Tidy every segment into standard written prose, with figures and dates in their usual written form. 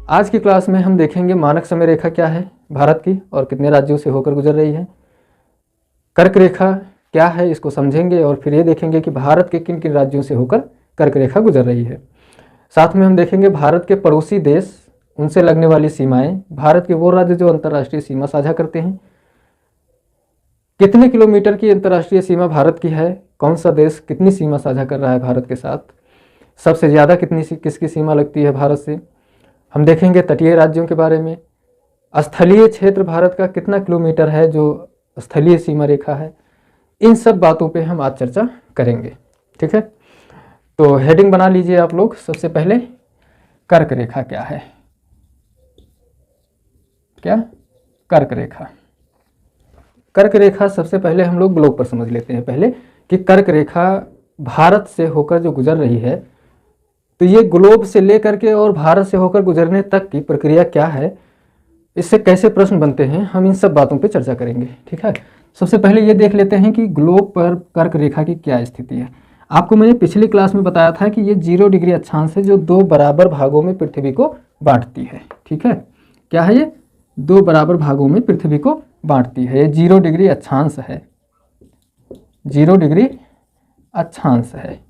आज की क्लास में हम देखेंगे मानक समय रेखा क्या है भारत की और कितने राज्यों से होकर गुजर रही है। कर्क रेखा क्या है इसको समझेंगे और फिर ये देखेंगे कि भारत के किन किन राज्यों से होकर कर्क रेखा गुजर रही है। साथ में हम देखेंगे भारत के पड़ोसी देश, उनसे लगने वाली सीमाएं, भारत के वो राज्य जो अंतर्राष्ट्रीय सीमा साझा करते हैं, कितने किलोमीटर की अंतर्राष्ट्रीय सीमा भारत की है, कौन सा देश कितनी सीमा साझा कर रहा है भारत के साथ, सबसे ज़्यादा किसकी सीमा लगती है भारत से। हम देखेंगे तटीय राज्यों के बारे में, स्थलीय क्षेत्र भारत का कितना किलोमीटर है जो स्थलीय सीमा रेखा है। इन सब बातों पे हम आज चर्चा करेंगे, ठीक है। तो हेडिंग बना लीजिए आप लोग। सबसे पहले कर्क रेखा क्या है, क्या कर्क रेखा। कर्क रेखा सबसे पहले हम लोग ग्लोब पर समझ लेते हैं पहले कि कर्क रेखा भारत से होकर जो गुजर रही है, तो ये ग्लोब से लेकर के और भारत से होकर गुजरने तक की प्रक्रिया क्या है, इससे कैसे प्रश्न बनते हैं, हम इन सब बातों पे चर्चा करेंगे, ठीक है। सबसे पहले ये देख लेते हैं कि ग्लोब पर कर्क रेखा की क्या स्थिति है। आपको मैंने पिछली क्लास में बताया था कि ये 0 डिग्री अक्षांश है जो दो बराबर भागों में पृथ्वी को बांटती है, ठीक है। क्या है ये? दो बराबर भागों में पृथ्वी को बांटती है। ये 0 डिग्री अक्षांश है, 0 डिग्री अक्षांश है।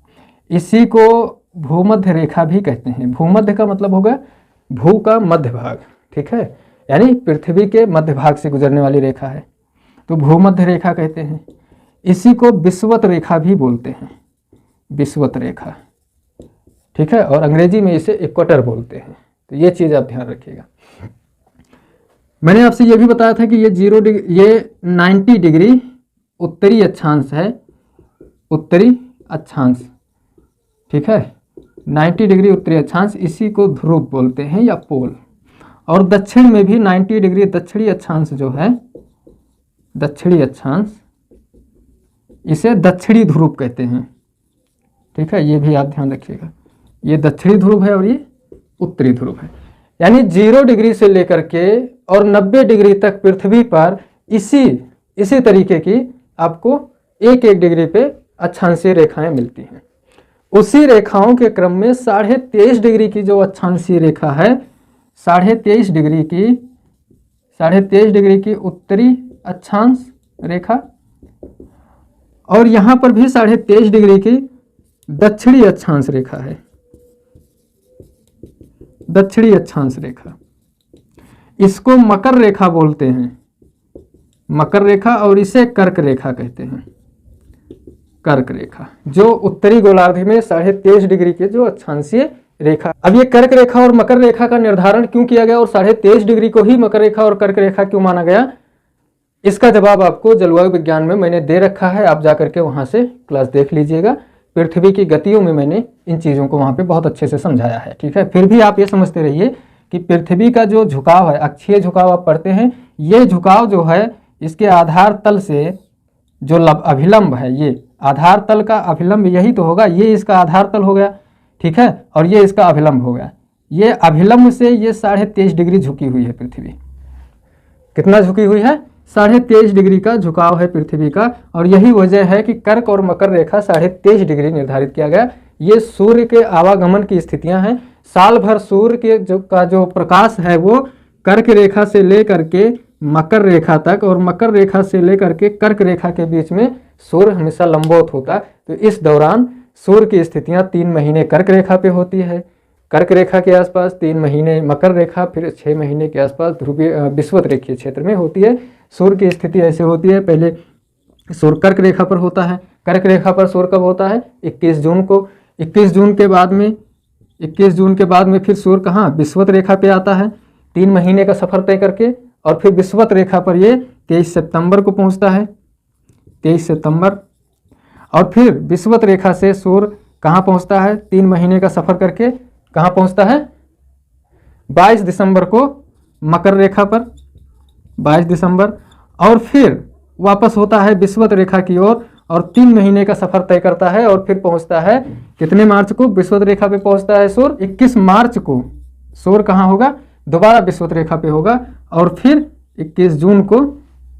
इसी को भूमध्य रेखा भी कहते हैं। भूमध्य का मतलब होगा भू का मध्य भाग, ठीक है, यानी पृथ्वी के मध्य भाग से गुजरने वाली रेखा है, तो भूमध्य रेखा कहते हैं। इसी को विषुवत रेखा भी बोलते हैं, विषुवत रेखा, ठीक है, और अंग्रेजी में इसे इक्वेटर बोलते हैं। तो ये चीज़ आप ध्यान रखिएगा। मैंने आपसे ये भी बताया था कि ये 90 डिग्री उत्तरी अक्षांश है, उत्तरी अक्षांश, ठीक है, 90 डिग्री उत्तरी अक्षांश। इसी को ध्रुव बोलते हैं या पोल। और दक्षिण में भी 90 डिग्री दक्षिणी अक्षांश जो है, दक्षिणी अक्षांश, इसे दक्षिणी ध्रुव कहते हैं, ठीक है। ये भी आप ध्यान रखिएगा, ये दक्षिणी ध्रुव है और ये उत्तरी ध्रुव है। यानी 0 डिग्री से लेकर के और 90 डिग्री तक पृथ्वी पर इसी तरीके की आपको एक डिग्री पे अक्षांशीय रेखाएं मिलती हैं। उसी रेखाओं के क्रम में 23.5 डिग्री की जो अक्षांशीय रेखा है, 23.5 डिग्री की उत्तरी अक्षांश रेखा, और यहां पर भी 23.5 डिग्री की दक्षिणी अक्षांश रेखा है, दक्षिणी अक्षांश रेखा। इसको मकर रेखा बोलते हैं, मकर रेखा, और इसे कर्क रेखा कहते हैं, कर्क रेखा, जो उत्तरी गोलार्ध में 23.5 डिग्री के जो अक्षांशीय रेखा। अब ये कर्क रेखा और मकर रेखा का निर्धारण क्यों किया गया और 23.5 डिग्री को ही मकर रेखा और कर्क रेखा क्यों माना गया, इसका जवाब आपको जलवायु विज्ञान में मैंने दे रखा है। आप जाकर के वहां से क्लास देख लीजिएगा। पृथ्वी की गतियों में मैंने इन चीज़ों को वहां पे बहुत अच्छे से समझाया है, ठीक है। फिर भी आप ये समझते रहिए कि पृथ्वी का जो झुकाव है, अक्षीय झुकाव आप पढ़ते हैं, ये झुकाव जो है इसके आधार तल से जो अभिलंब है, ये आधार तल का अभिलंब यही तो होगा, ये इसका आधार तल हो गया, ठीक है, और ये इसका अभिलंब हो गया। ये अभिलंब से ये 23.5 डिग्री झुकी हुई है पृथ्वी। कितना झुकी हुई है? 23.5 डिग्री का झुकाव है पृथ्वी का। और यही वजह है कि कर्क और मकर रेखा 23.5 डिग्री निर्धारित किया गया। ये सूर्य के आवागमन की स्थितियां हैं। साल भर सूर्य के जो प्रकाश है वो कर्क रेखा से लेकर के मकर रेखा तक और मकर रेखा से लेकर के कर्क रेखा के बीच में सूर्य हमेशा लंबवत होता है। तो इस दौरान सूर्य की स्थितियां 3 महीने कर्क रेखा पे होती है, कर्क रेखा के आसपास 3 महीने मकर रेखा, फिर 6 महीने के आसपास ध्रुवीय विषुवत रेखीय क्षेत्र में होती है। सूर्य की स्थिति ऐसे होती है, पहले सूर्य कर्क रेखा पर होता है। कर्क रेखा पर सूर्य कब होता है? 21 जून को। 21 जून के बाद में फिर सूर्य कहाँ? विषुवत रेखा पे आता है 3 महीने का सफर तय करके, और फिर विषुवत रेखा पर ये 23 सितंबर को पहुंचता है, 23 सितंबर। और फिर विषुवत रेखा से सूर्य कहाँ पहुंचता है? 3 महीने का सफर करके कहाँ पहुंचता है? 22 दिसंबर को मकर रेखा पर, 22 दिसंबर। और फिर वापस होता है विषुवत रेखा की ओर और 3 महीने का सफर तय करता है, और फिर पहुंचता है कितने मार्च को? विषुवत रेखा पे पहुंचता है सूर्य 21 मार्च को। सूर्य कहाँ होगा? दोबारा विषुवत रेखा पे होगा, और फिर 21 जून को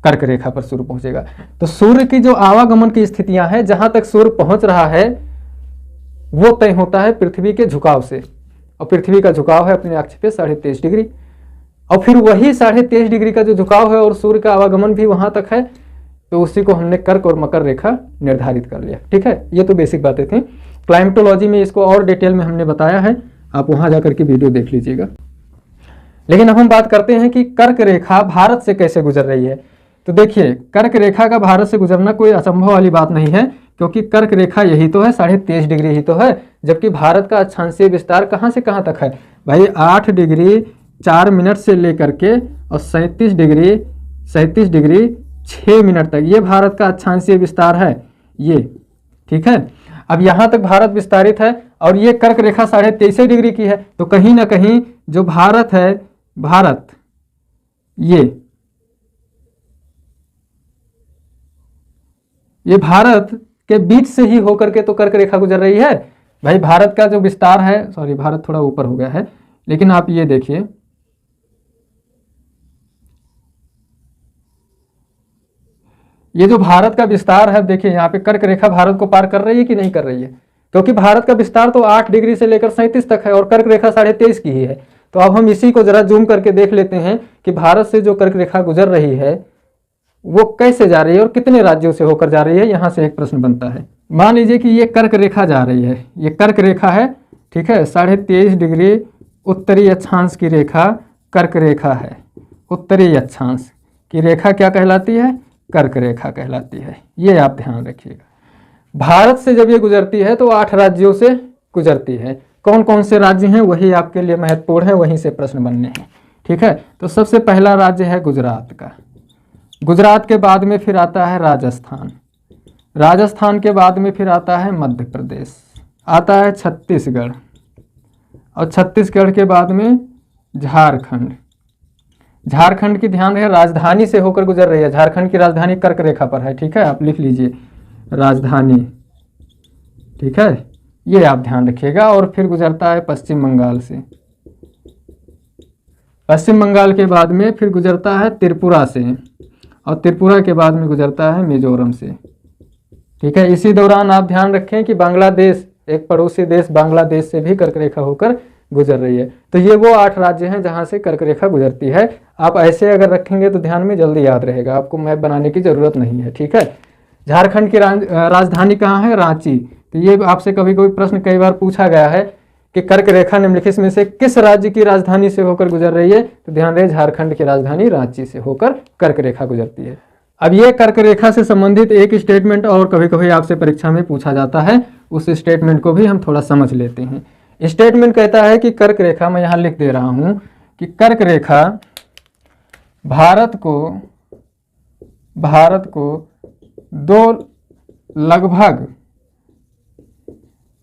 कर्क रेखा पर सूर्य पहुंचेगा। तो सूर्य की जो आवागमन की स्थितियां हैं, जहां तक सूर्य पहुंच रहा है वो तय होता है पृथ्वी के झुकाव से। और पृथ्वी का झुकाव है अपने अक्ष पे 23.5 डिग्री, और फिर वही 23.5 डिग्री का जो झुकाव है और सूर्य का आवागमन भी वहां तक है, तो उसी को हमने कर्क और मकर रेखा निर्धारित कर लिया। ठीक है, ये तो बेसिक बातें थी। क्लाइमेटोलॉजी में इसको और डिटेल में हमने बताया है, आप वहां जाकर के वीडियो देख लीजिएगा। लेकिन अब हम बात करते हैं कि कर्क रेखा भारत से कैसे गुजर रही है। तो देखिए, कर्क रेखा का भारत से गुजरना कोई असंभव वाली बात नहीं है, क्योंकि कर्क रेखा यही तो है, 23.5 डिग्री ही तो है। जबकि भारत का अक्षांशीय विस्तार कहाँ से कहाँ तक है भाई, 8 डिग्री 4 मिनट से लेकर के और 37 डिग्री 6 मिनट तक, ये भारत का अक्षांशीय विस्तार है ये। ठीक है, अब यहाँ तक भारत विस्तारित है और ये कर्क रेखा 23.5 डिग्री की है। तो कहीं ना कहीं जो भारत है, भारत ये भारत के बीच से ही होकर के तो कर्क रेखा गुजर रही है भाई। भारत का जो विस्तार है, सॉरी भारत थोड़ा ऊपर हो गया है, लेकिन आप ये देखिए, ये जो भारत का विस्तार है, देखिए यहाँ पे कर्क रेखा भारत को पार कर रही है कि नहीं कर रही है, क्योंकि भारत का विस्तार तो 8 डिग्री से लेकर 37 तक है और कर्क रेखा 23.5 की ही है। तो अब हम इसी को जरा जूम करके देख लेते हैं कि भारत से जो कर्क रेखा गुजर रही है वो कैसे जा रही है और कितने राज्यों से होकर जा रही है। यहाँ से एक प्रश्न बनता है, मान लीजिए कि ये कर्क रेखा जा रही है, ये कर्क रेखा है, ठीक है, 23.5 डिग्री उत्तरी अक्षांश की रेखा कर्क रेखा है। उत्तरी अक्षांश की रेखा क्या कहलाती है, कर्क रेखा कहलाती है। ये आप ध्यान रखिएगा। भारत से जब ये गुजरती है तो 8 राज्यों से गुजरती है। कौन कौन से राज्य हैं वही आपके लिए महत्वपूर्ण है, वहीं से प्रश्न बनने हैं। ठीक है, तो सबसे पहला राज्य है गुजरात का। गुजरात के बाद में फिर आता है राजस्थान, राजस्थान के बाद में फिर आता है मध्य प्रदेश, आता है छत्तीसगढ़, और छत्तीसगढ़ के बाद में झारखंड। झारखंड की ध्यान रहे राजधानी से होकर गुजर रही है, झारखंड की राजधानी कर्क रेखा पर है। ठीक है, आप लिख लीजिए राजधानी। ठीक है, ये आप ध्यान रखिएगा। और फिर गुजरता है पश्चिम बंगाल से, पश्चिम बंगाल के बाद में फिर गुजरता है त्रिपुरा से, और त्रिपुरा के बाद में गुजरता है मिजोरम से। ठीक है, इसी दौरान आप ध्यान रखें कि बांग्लादेश, एक पड़ोसी देश बांग्लादेश से भी कर्क रेखा होकर गुजर रही है। तो ये वो 8 राज्य हैं जहां से कर्क रेखा गुजरती है। आप ऐसे अगर रखेंगे तो ध्यान में जल्दी याद रहेगा, आपको मैप बनाने की जरूरत नहीं है। ठीक है, झारखंड की राजधानी कहाँ है, रांची। तो ये आपसे कभी कोई प्रश्न कई बार पूछा गया है कि कर्क रेखा निम्नलिखित में से किस राज्य की राजधानी से होकर गुजर रही है, तो ध्यान रहे झारखंड की राजधानी रांची से होकर कर्क रेखा गुजरती है। अब ये कर्क रेखा से संबंधित एक स्टेटमेंट और कभी कभी आपसे परीक्षा में पूछा जाता है, उस स्टेटमेंट को भी हम थोड़ा समझ लेते हैं। स्टेटमेंट कहता है कि कर्क रेखा, मैं यहाँ लिख दे रहा हूं कि कर्क रेखा भारत को 2 लगभग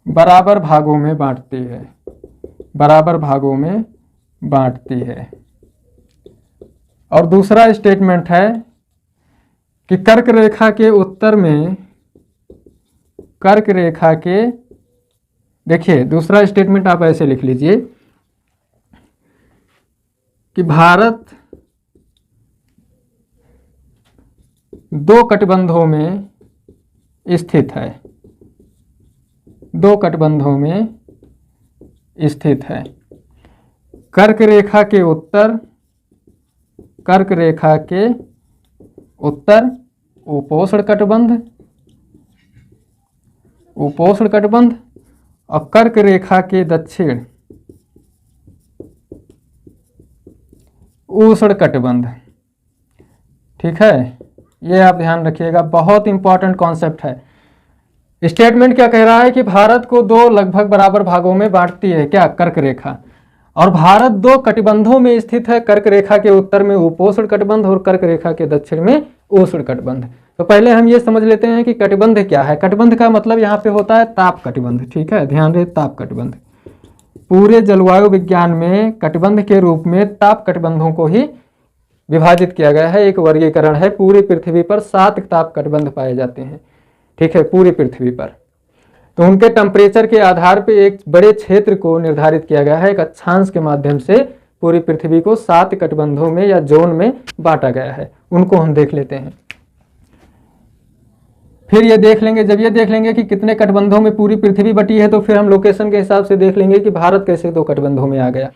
बराबर भागों में बांटती है, बराबर भागों में बांटती है। और दूसरा स्टेटमेंट है कि कर्क रेखा के उत्तर में, कर्क रेखा के, देखिए दूसरा स्टेटमेंट आप ऐसे लिख लीजिए कि भारत 2 कटिबंधों में स्थित है, 2 कटिबंधों में स्थित है। कर्क रेखा के उत्तर, कर्क रेखा के उत्तर उपोष्ण कटिबंध, उपोष्ण कटिबंध, और कर्क रेखा के दक्षिण उष्ण कटिबंध। ठीक है, ये आप ध्यान रखिएगा, बहुत इंपॉर्टेंट कॉन्सेप्ट है। स्टेटमेंट क्या कह रहा है कि भारत को 2 लगभग बराबर भागों में बांटती है क्या, कर्क रेखा, और भारत 2 कटिबंधों में स्थित है। कर्क रेखा के उत्तर में उपोष्ण कटिबंध और कर्क रेखा के दक्षिण में उष्ण कटिबंध। तो पहले हम ये समझ लेते हैं कि कटिबंध क्या है। कटिबंध का मतलब यहाँ पे होता है ताप कटिबंध। ठीक है, ध्यान रहे, ताप कटिबंध। पूरे जलवायु विज्ञान में कटिबंध के रूप में ताप कटिबंधों को ही विभाजित किया गया है, एक वर्गीकरण है। पूरी पृथ्वी पर 7 ताप कटिबंध पाए जाते हैं। ठीक है, पूरी पृथ्वी पर। तो उनके टेम्परेचर के आधार पर एक बड़े क्षेत्र को निर्धारित किया गया है, एक अक्षांश के माध्यम से पूरी पृथ्वी को 7 कटिबंधों में या जोन में बांटा गया है। उनको हम देख लेते हैं। फिर ये देख लेंगे, जब ये देख लेंगे कि कितने कटबंधों में पूरी पृथ्वी बटी है, तो फिर हम लोकेशन के हिसाब से देख लेंगे कि भारत कैसे 2 कटबंधों में आ गया।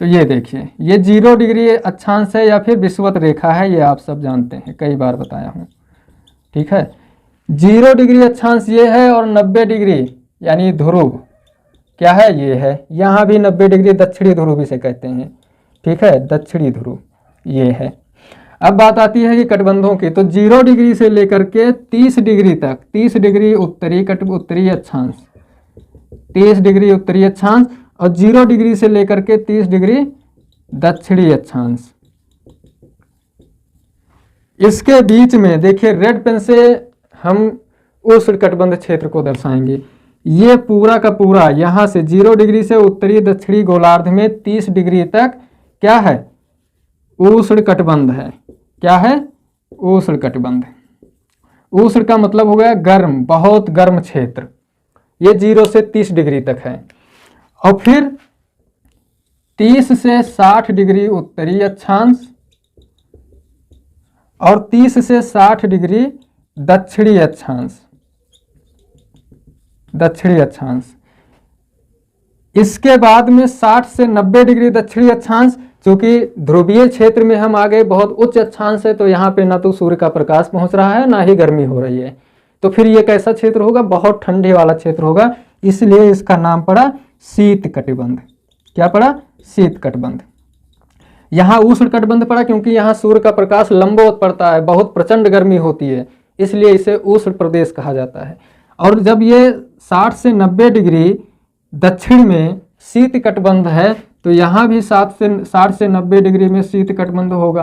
तो ये देखिए, ये 0 डिग्री अक्षांश है या फिर विषुवत रेखा है, ये आप सब जानते हैं, कई बार बताया हूँ। ठीक है, 0 डिग्री अक्षांश ये है और 90 डिग्री यानी ध्रुव क्या है, ये है। यहाँ भी 90 डिग्री दक्षिणी ध्रुव इसे कहते हैं। ठीक है, दक्षिणी ध्रुव ये है। अब बात आती है कि कटबंधों की, तो 0 डिग्री से लेकर के 30 डिग्री तक, 30 डिग्री उत्तरी अक्षांश, 30 डिग्री उत्तरी अक्षांश, और 0 डिग्री से लेकर के 30 डिग्री दक्षिणी अक्षांश। इसके बीच में देखिए, रेड पेन से हम उष्णकटिबंध क्षेत्र को दर्शाएंगे। ये पूरा का पूरा यहाँ से 0 डिग्री से उत्तरी दक्षिणी गोलार्ध में 30 डिग्री तक क्या है, उष्णकटिबंध है। क्या है, उष्णकटिबंध। उष्ण का मतलब हो गया गर्म, बहुत गर्म क्षेत्र। ये 0 से 30 डिग्री तक है। और फिर 30 से 60 डिग्री उत्तरी अक्षांश और 30 से 60 डिग्री दक्षिणी अक्षांश, दक्षिणी अक्षांश। इसके बाद में 60 से 90 डिग्री दक्षिणी अक्षांश, क्योंकि ध्रुवीय क्षेत्र में हम आ गए, बहुत उच्च अक्षांश है, तो यहाँ पे ना तो सूर्य का प्रकाश पहुंच रहा है ना ही गर्मी हो रही है। तो फिर ये कैसा क्षेत्र होगा, बहुत ठंडे वाला क्षेत्र होगा, इसलिए इसका नाम पड़ा शीत कटिबंध। क्या पड़ा, शीत कटिबंध। यहाँ उष्ण कटिबंध पड़ा क्योंकि यहाँ सूर्य का प्रकाश लंबवत पड़ता है, बहुत प्रचंड गर्मी होती है, इसलिए इसे उष्ण प्रदेश कहा जाता है। और जब ये 60 से 90 डिग्री दक्षिण में शीत कटिबंध है, तो यहाँ भी 60 से 90 डिग्री में शीत कटिबंध होगा,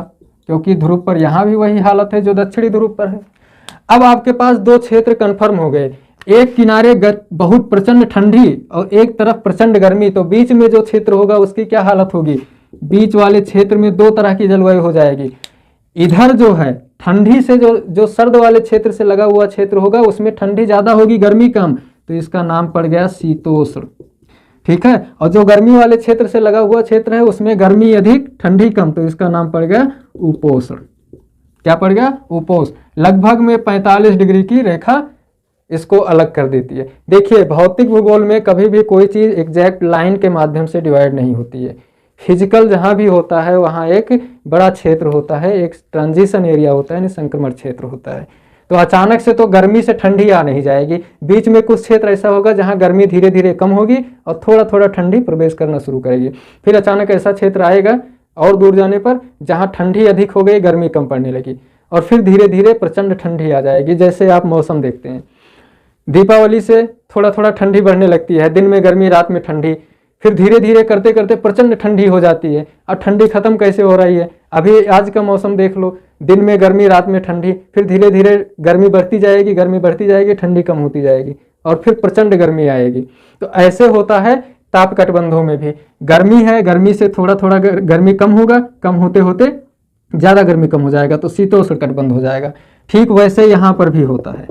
क्योंकि ध्रुव पर यहाँ भी वही हालत है जो दक्षिणी ध्रुव पर है। अब आपके पास 2 क्षेत्र कन्फर्म हो गए, एक किनारे बहुत प्रचंड ठंडी और एक तरफ प्रचंड गर्मी, तो बीच में जो क्षेत्र होगा उसकी क्या हालत होगी, बीच वाले क्षेत्र में 2 तरह की जलवायु हो जाएगी। इधर जो है ठंडी से जो सर्द वाले क्षेत्र से लगा हुआ क्षेत्र होगा, उसमें ठंडी ज्यादा होगी, गर्मी कम, तो इसका नाम पड़ गया शीतोष्ण। ठीक है, और जो गर्मी वाले क्षेत्र से लगा हुआ क्षेत्र है, उसमें गर्मी अधिक ठंडी कम, तो इसका नाम पड़ गया उपोष्ण। क्या पड़ गया, उपोष्ण। लगभग में 45 डिग्री की रेखा इसको अलग कर देती है। देखिए, भौतिक भूगोल में कभी भी कोई चीज एग्जैक्ट लाइन के माध्यम से डिवाइड नहीं होती है। फिजिकल जहाँ भी होता है वहाँ एक बड़ा क्षेत्र होता है, एक ट्रांजिशन एरिया होता है, संक्रमण क्षेत्र होता है। तो अचानक से तो गर्मी से ठंडी आ नहीं जाएगी, बीच में कुछ क्षेत्र ऐसा होगा जहाँ गर्मी धीरे धीरे कम होगी और थोड़ा थोड़ा ठंडी प्रवेश करना शुरू करेगी। फिर अचानक ऐसा क्षेत्र आएगा और दूर जाने पर जहाँ ठंडी अधिक हो गई, गर्मी कम पड़ने लगी, और फिर धीरे धीरे प्रचंड ठंडी आ जाएगी। जैसे आप मौसम देखते हैं, दीपावली से थोड़ा थोड़ा ठंडी बढ़ने लगती है, दिन में गर्मी रात में ठंडी, फिर धीरे धीरे करते करते प्रचंड ठंडी हो जाती है। और ठंडी खत्म कैसे हो रही है, अभी आज का मौसम देख लो, दिन में गर्मी रात में ठंडी, फिर धीरे धीरे गर्मी बढ़ती जाएगी, ठंडी कम होती जाएगी और फिर प्रचंड गर्मी आएगी। तो ऐसे होता है ताप कटबंधों में भी, गर्मी है, गर्मी से थोड़ा थोड़ा गर्मी कम होगा, कम होते होते ज़्यादा गर्मी कम हो जाएगा, तो शीतोष्ण कटबंध हो जाएगा। ठीक वैसे यहाँ पर भी होता है।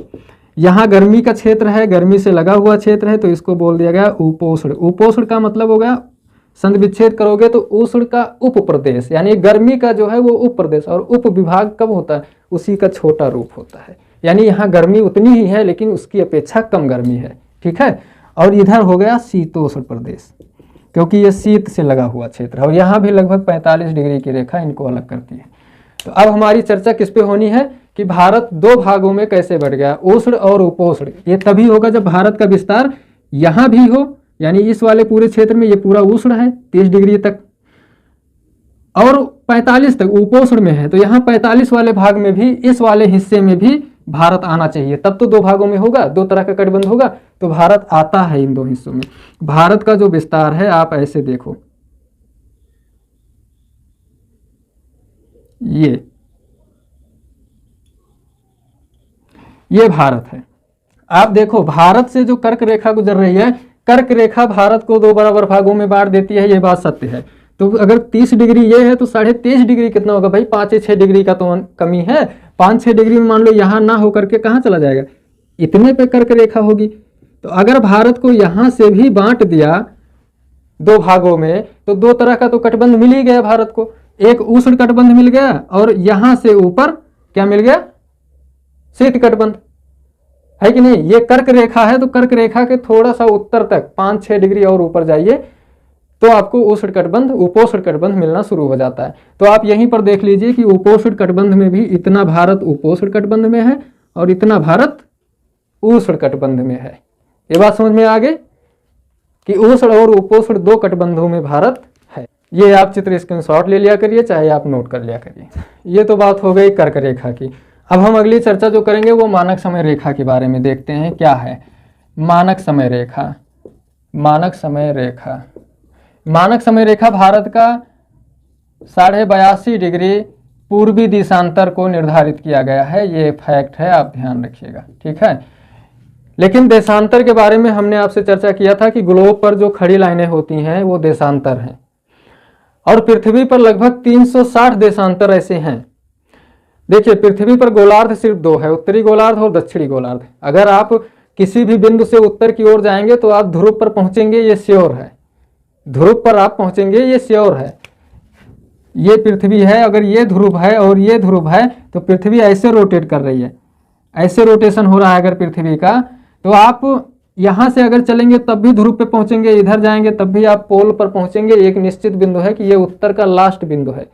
यहाँ गर्मी का क्षेत्र है, गर्मी से लगा हुआ क्षेत्र है, तो इसको बोल दिया गया उपोष्ण। उपोष्ण का मतलब हो गया, संधि विच्छेद करोगे तो उष्ण का उप प्रदेश, यानी गर्मी का जो है वो उप प्रदेश, और उप विभाग कब होता है, उसी का छोटा रूप होता है। यानी यहाँ गर्मी उतनी ही है लेकिन उसकी अपेक्षा कम गर्मी है। ठीक है, और इधर हो गया शीतोष्ण प्रदेश, क्योंकि ये शीत से लगा हुआ क्षेत्र है, और यहाँ भी लगभग 45 डिग्री की रेखा इनको अलग करती है। तो अब हमारी चर्चा किस पे होनी है कि भारत 2 भागों में कैसे बढ़ गया, उष्ण और उपोष्ण। ये तभी होगा जब भारत का विस्तार यहाँ भी हो, यानी इस वाले पूरे क्षेत्र में ये पूरा उष्ण है 30 डिग्री तक, और 45 तक उपोष्ण में है, तो यहाँ 45 वाले भाग में भी, इस वाले हिस्से में भी भारत आना चाहिए, तब तो 2 भागों में होगा, 2 तरह का कटिबंध होगा। तो भारत आता है इन 2 हिस्सों में। भारत का जो विस्तार है आप ऐसे देखो, ये भारत है। आप देखो, भारत से जो कर्क रेखा गुजर रही है, कर्क रेखा भारत को 2 बराबर भागों में बांट देती है, ये बात सत्य है। तो अगर 30 डिग्री ये है तो 23.5 डिग्री कितना होगा भाई, 5-6 डिग्री का तो कमी है। 5-6 डिग्री में मान लो यहाँ ना होकर के कहाँ चला जाएगा, इतने पे कर्क रेखा होगी। तो अगर भारत को यहाँ से भी बांट दिया 2 भागों में, तो 2 तरह का तो कटबंध मिल ही गया भारत को। एक उष्ण कटबंध मिल गया, और यहाँ से ऊपर क्या मिल गया, शीत कटबंध, है कि नहीं। ये कर्क रेखा है, तो कर्क रेखा के थोड़ा सा उत्तर तक 5-6 डिग्री और ऊपर जाइए तो आपको उष्ण कटबंध, उपोष्ण कटबंध मिलना शुरू हो जाता है। तो आप यहीं पर देख लीजिए कि उपोष्ण कटबंध में भी इतना भारत उपोष्ण कटबंध में है और इतना भारत उष्ण कटबंध में है। ये बात समझ में आ गई कि उष्ण और उपोष्ण 2 कटबंधों में भारत है। ये आप चित्र स्क्रीनशॉट ले लिया करिए, चाहे आप नोट कर लिया करिए। ये तो बात हो गई कर्क रेखा की। अब हम अगली चर्चा जो करेंगे वो मानक समय रेखा के बारे में देखते हैं। क्या है मानक समय रेखा? मानक समय रेखा, मानक समय रेखा भारत का 82.5 डिग्री पूर्वी देशांतर को निर्धारित किया गया है। ये फैक्ट है, आप ध्यान रखिएगा, ठीक है। लेकिन देशांतर के बारे में हमने आपसे चर्चा किया था कि ग्लोब पर जो खड़ी लाइनें होती हैं वो देशांतर हैं, और पृथ्वी पर लगभग 360 देशांतर ऐसे हैं। देखिए पृथ्वी पर गोलार्ध सिर्फ 2 है, उत्तरी गोलार्ध और दक्षिणी गोलार्ध। अगर आप किसी भी बिंदु से उत्तर की ओर जाएंगे तो आप ध्रुव पर पहुंचेंगे, ये श्योर है। ध्रुव पर आप पहुंचेंगे, ये श्योर है। ये पृथ्वी है, अगर ये ध्रुव है और ये ध्रुव है तो पृथ्वी ऐसे रोटेट कर रही है, ऐसे रोटेशन हो रहा है अगर पृथ्वी का, तो आप यहां से अगर चलेंगे तब भी ध्रुव पे पहुंचेंगे, इधर जाएंगे तब भी आप पोल पर पहुंचेंगे। एक निश्चित बिंदु है कि ये उत्तर का लास्ट बिंदु है,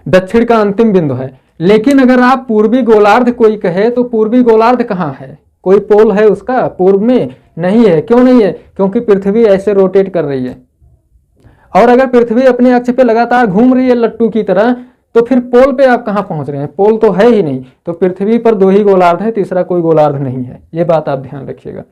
दक्षिण का अंतिम बिंदु है। लेकिन अगर आप पूर्वी गोलार्ध कोई कहे तो पूर्वी गोलार्ध कहाँ है? कोई पोल है उसका पूर्व में? नहीं है। क्यों नहीं है? क्योंकि पृथ्वी ऐसे रोटेट कर रही है। और अगर पृथ्वी अपने अक्ष पे लगातार घूम रही है लट्टू की तरह, तो फिर पोल पे आप कहां पहुंच रहे हैं? पोल तो है ही नहीं। तो पृथ्वी पर 2 ही गोलार्ध है, तीसरा कोई गोलार्ध नहीं है। ये बात आप ध्यान रखिएगा,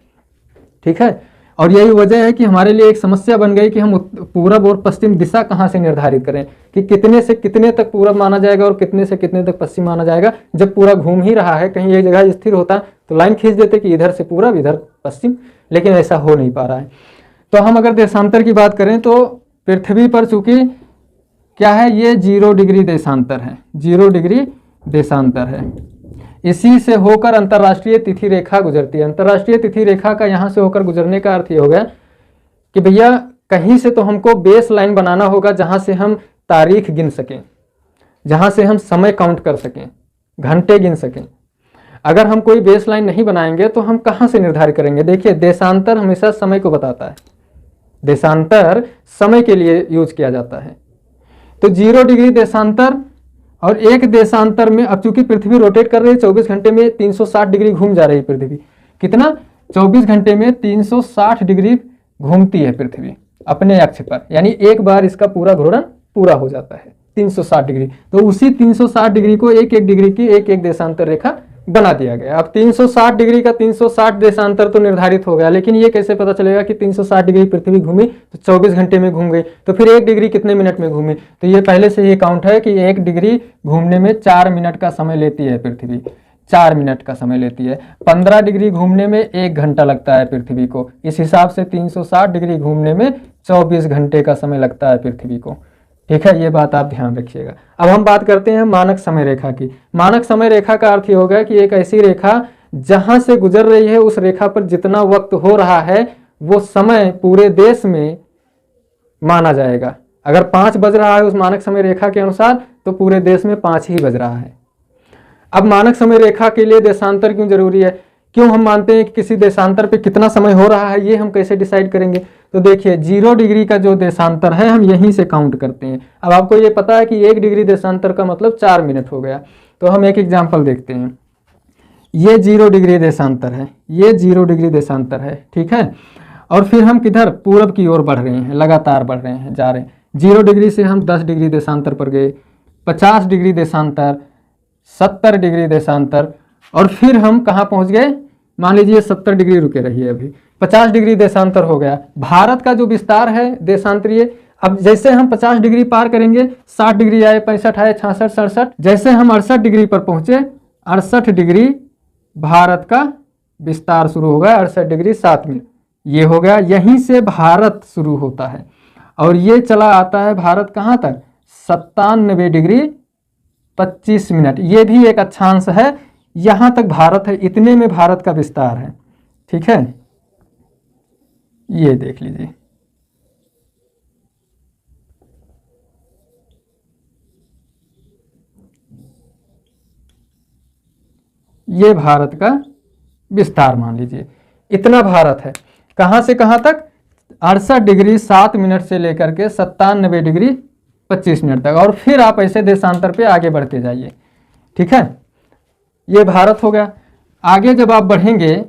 ठीक है। और यही वजह है कि हमारे लिए एक समस्या बन गई कि हम पूरब और पश्चिम दिशा कहां से निर्धारित करें, कि कितने से कितने तक पूरब माना जाएगा और कितने से कितने तक पश्चिम माना जाएगा। जब पूरा घूम ही रहा है, कहीं एक जगह स्थिर होता तो लाइन खींच देते कि इधर से पूरब इधर पश्चिम, लेकिन ऐसा हो नहीं पा रहा है। तो हम अगर देशांतर की बात करें तो पृथ्वी पर चूंकि क्या है, ये 0 डिग्री देशांतर है, 0 डिग्री देशांतर है। इसी से होकर अंतर्राष्ट्रीय तिथि रेखा गुजरती है। अंतर्राष्ट्रीय तिथि रेखा का यहां से होकर गुजरने का अर्थ ये हो गया कि भैया कहीं से तो हमको बेस लाइन बनाना होगा जहां से हम तारीख गिन सकें, जहां से हम समय काउंट कर सकें, घंटे गिन सकें। अगर हम कोई बेस लाइन नहीं बनाएंगे तो हम कहां से निर्धारित करेंगे? देखिए देशांतर हमेशा समय को बताता है, देशांतर समय के लिए यूज किया जाता है। तो 0 डिग्री देशांतर और एक देशांतर में, अब चूंकि पृथ्वी रोटेट कर रही है 24 घंटे में 360 डिग्री घूम जा रही है पृथ्वी। कितना? 24 घंटे में 360 डिग्री घूमती है पृथ्वी अपने अक्ष पर, यानी एक बार इसका पूरा घूर्णन पूरा हो जाता है 360 डिग्री। तो उसी 360 डिग्री को एक एक डिग्री की एक एक देशांतर रेखा बना दिया गया। अब 360 डिग्री का 360 देशांतर तो निर्धारित हो गया, लेकिन ये कैसे पता चलेगा कि 360 डिग्री पृथ्वी घूमी तो 24 घंटे में घूम गई, तो फिर 1 डिग्री कितने मिनट में घूमी? तो ये पहले से ये काउंट है कि 1 डिग्री घूमने में 4 मिनट का समय लेती है पृथ्वी, 4 मिनट का समय लेती है। 15 डिग्री घूमने में 1 घंटा लगता है पृथ्वी को। इस हिसाब से 360 डिग्री घूमने में 24 घंटे का समय लगता है पृथ्वी को, ठीक है। ये बात आप ध्यान रखिएगा। अब हम बात करते हैं मानक समय रेखा की। मानक समय रेखा का अर्थ ये होगा कि एक ऐसी रेखा जहां से गुजर रही है, उस रेखा पर जितना वक्त हो रहा है वो समय पूरे देश में माना जाएगा। अगर 5 बज रहा है उस मानक समय रेखा के अनुसार, तो पूरे देश में 5 ही बज रहा है। अब मानक समय रेखा के लिए देशांतर क्यों जरूरी है? क्यों हम मानते हैं कि किसी देशांतर पे कितना समय हो रहा है, ये हम कैसे डिसाइड करेंगे? तो देखिए 0 डिग्री का जो देशांतर है हम यहीं से काउंट करते हैं। अब आपको ये पता है कि 1 डिग्री देशांतर का मतलब 4 मिनट हो गया। तो हम एक एग्जाम्पल देखते हैं। ये 0 डिग्री देशांतर है, ये 0 डिग्री देशांतर है, ठीक है। और फिर हम किधर? पूरब की ओर बढ़ रहे हैं, लगातार बढ़ रहे हैं, जा रहे हैं। 0 डिग्री से हम 10 डिग्री देशांतर पर गए, 50 डिग्री देशांतर, 70 डिग्री देशांतर, और फिर हम कहाँ पहुंच गए? मान लीजिए 70 डिग्री रुके रहिए, अभी 50 डिग्री देशांतर हो गया। भारत का जो विस्तार है देशांतरीय, अब जैसे हम 50 डिग्री पार करेंगे, 60 डिग्री आए, 65 आए, 66, 67, जैसे हम 68 डिग्री पर पहुंचे, 68 डिग्री भारत का विस्तार शुरू हो गया, 68 डिग्री 7 मिनट ये हो गया। यहीं से भारत शुरू होता है और ये चला आता है भारत कहाँ तक? 97 डिग्री 25 मिनट। ये भी एक अक्षांश है, यहां तक भारत है, इतने में भारत का विस्तार है, ठीक है। ये देख लीजिए, ये भारत का विस्तार मान लीजिए, इतना भारत है। कहाँ से कहाँ तक? 68 डिग्री 7 मिनट से लेकर के 97 डिग्री 25 मिनट तक, और फिर आप ऐसे देशांतर पे आगे बढ़ते जाइए। ठीक है, ये भारत हो गया। आगे जब आप बढ़ेंगे,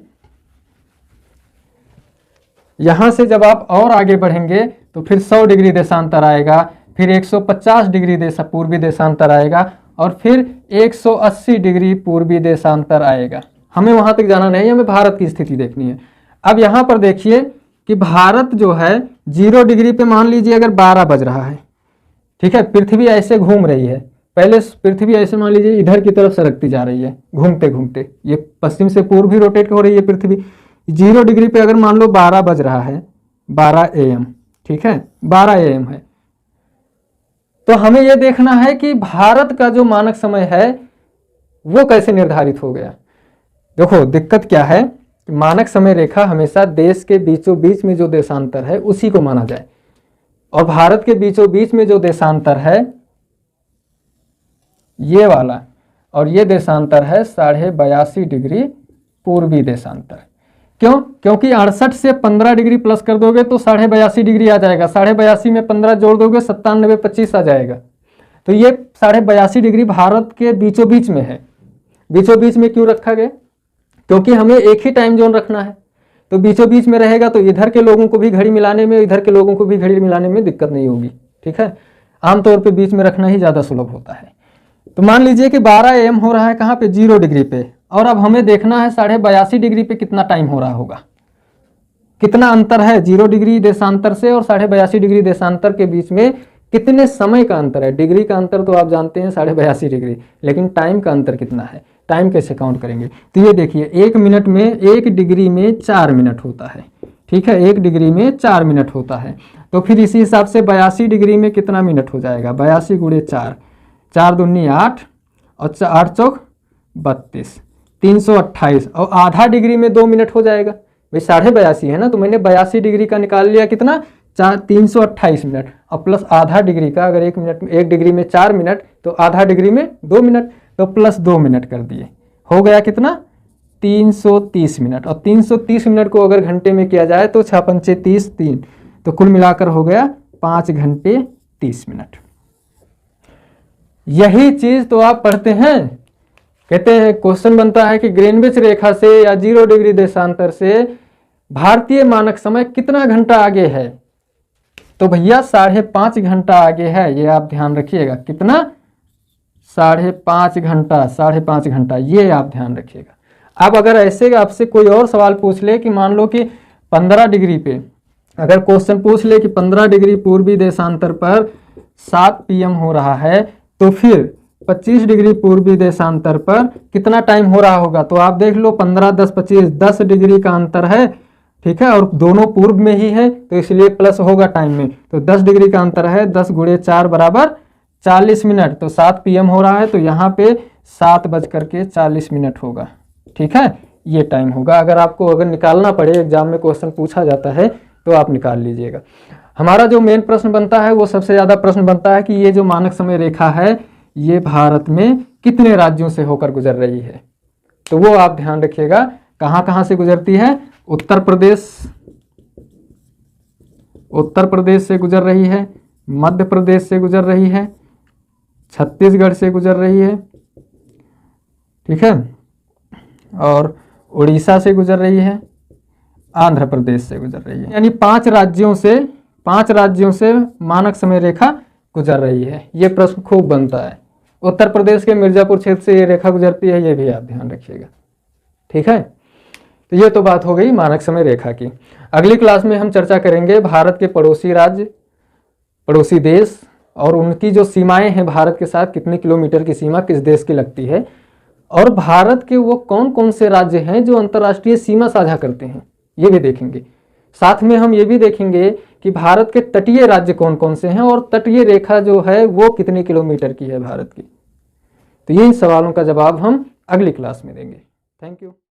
यहां से जब आप और आगे बढ़ेंगे तो फिर 100 डिग्री देशांतर आएगा, फिर 150 डिग्री पूर्वी देशांतर आएगा, और फिर 180 डिग्री पूर्वी देशांतर आएगा। हमें वहां तक जाना नहीं, हमें भारत की स्थिति देखनी है। अब यहां पर देखिए कि भारत जो है 0 डिग्री पे मान लीजिए अगर 12 बज रहा है, ठीक है, पृथ्वी ऐसे घूम रही है, पहले पृथ्वी ऐसे मान लीजिए इधर की तरफ सरकती जा रही है घूमते घूमते, ये पश्चिम से पूर्व भी रोटेट हो रही है पृथ्वी। 0 डिग्री पे अगर मान लो 12 बज रहा है, 12 AM, ठीक है, 12 AM है, तो हमें यह देखना है कि भारत का जो मानक समय है वो कैसे निर्धारित हो गया। देखो दिक्कत क्या है, मानक समय रेखा हमेशा देश के बीचों बीच में जो देशांतर है उसी को माना जाए, और भारत के बीचों बीच में जो देशांतर है ये वाला, और ये देशांतर है 82.5 डिग्री पूर्वी देशांतर। क्यों? क्योंकि 68 से 15 डिग्री प्लस कर दोगे तो 82.5 डिग्री आ जाएगा, 82.5 में 15 जोड़ दोगे 97 25 आ जाएगा। तो ये 82.5 डिग्री भारत के बीचों बीच में है। बीचों बीच में क्यों रखा गया? क्योंकि हमें एक ही टाइम जोन रखना है, तो बीचों बीच में रहेगा तो इधर के लोगों को भी घड़ी मिलाने में, इधर के लोगों को भी घड़ी मिलाने में दिक्कत नहीं होगी। ठीक है, आमतौर पे बीच में रखना ही ज़्यादा सुलभ होता है। तो मान लीजिए कि 12 AM हो रहा है कहाँ पे? 0 डिग्री पे, और अब हमें देखना है 82.5 डिग्री पे कितना टाइम हो रहा होगा, कितना अंतर है 0 डिग्री देशांतर से और 82.5 डिग्री देशांतर के बीच में कितने समय का अंतर है। डिग्री का अंतर तो आप जानते हैं 82.5 डिग्री, लेकिन टाइम का अंतर कितना है, टाइम कैसे काउंट करेंगे? तो ये देखिए 1 मिनट में 1 डिग्री में 4 मिनट होता है। ठीक है, 1 डिग्री में 4 मिनट होता है, तो फिर इसी हिसाब से 82 डिग्री में कितना मिनट हो जाएगा? 82 गुणे 4, 4 दूनी 8 और 8 चौक 32, 328, और आधा डिग्री में 2 मिनट हो जाएगा। भाई 82.5 है ना, तो मैंने 82 डिग्री का निकाल लिया कितना? 328 मिनट, और प्लस आधा डिग्री का, अगर 1 मिनट में 1 डिग्री में 4 मिनट तो आधा डिग्री में 2 मिनट, तो प्लस 2 मिनट कर दिए, हो गया कितना? 330 मिनट। और 330 मिनट को अगर घंटे में किया जाए तो 6 पंचे 30, 3, तो कुल मिलाकर हो गया 5 घंटे 30 मिनट। यही चीज तो आप पढ़ते हैं, कहते हैं क्वेश्चन बनता है कि ग्रीनविच रेखा से या 0 डिग्री देशांतर से भारतीय मानक समय कितना घंटा आगे है? तो भैया 5.5 घंटा आगे है, ये आप ध्यान रखिएगा। कितना? 5.5 घंटा, 5.5 घंटा, ये आप ध्यान रखिएगा। अब अगर ऐसे आपसे कोई और सवाल पूछ ले कि मान लो कि 15 डिग्री पे अगर क्वेश्चन पूछ ले कि 15 डिग्री पूर्वी देशांतर पर 7 PM हो रहा है, तो फिर 25 डिग्री पूर्वी देशांतर पर कितना टाइम हो रहा होगा? तो आप देख लो 15 10 25, 10 डिग्री का अंतर है। ठीक है, और दोनों पूर्व में ही है तो इसलिए प्लस होगा टाइम में, तो 10 डिग्री का अंतर है, 10 गुणे 4 बराबर 40 मिनट, तो 7 PM हो रहा है, तो यहाँ पे 7:40 होगा। ठीक है, ये टाइम होगा। अगर निकालना पड़े, एग्जाम में क्वेश्चन पूछा जाता है तो आप निकाल लीजिएगा। हमारा जो मेन प्रश्न बनता है वो सबसे ज़्यादा प्रश्न बनता है कि ये जो मानक समय रेखा है ये भारत में कितने राज्यों से होकर गुजर रही है। तो वो आप ध्यान रखिएगा, कहाँ कहाँ से गुजरती है। उत्तर प्रदेश से गुजर रही है, मध्य प्रदेश से गुजर रही है, छत्तीसगढ़ से गुजर रही है, ठीक है, और उड़ीसा से गुजर रही है, आंध्र प्रदेश से गुजर रही है। यानी 5 राज्यों से मानक समय रेखा गुजर रही है। ये प्रश्न खूब बनता है। उत्तर प्रदेश के मिर्जापुर क्षेत्र से ये रेखा गुजरती है, ये भी आप ध्यान रखिएगा। ठीक है, तो ये तो बात हो गई मानक समय रेखा की। अगली क्लास में हम चर्चा करेंगे भारत के पड़ोसी राज्य, पड़ोसी देश, और उनकी जो सीमाएं हैं भारत के साथ, कितने किलोमीटर की सीमा किस देश की लगती है, और भारत के वो कौन कौन से राज्य हैं जो अंतर्राष्ट्रीय सीमा साझा करते हैं, ये भी देखेंगे। साथ में हम ये भी देखेंगे कि भारत के तटीय राज्य कौन कौन से हैं और तटीय रेखा जो है वो कितने किलोमीटर की है भारत की। तो ये सवालों का जवाब हम अगली क्लास में देंगे। Thank you.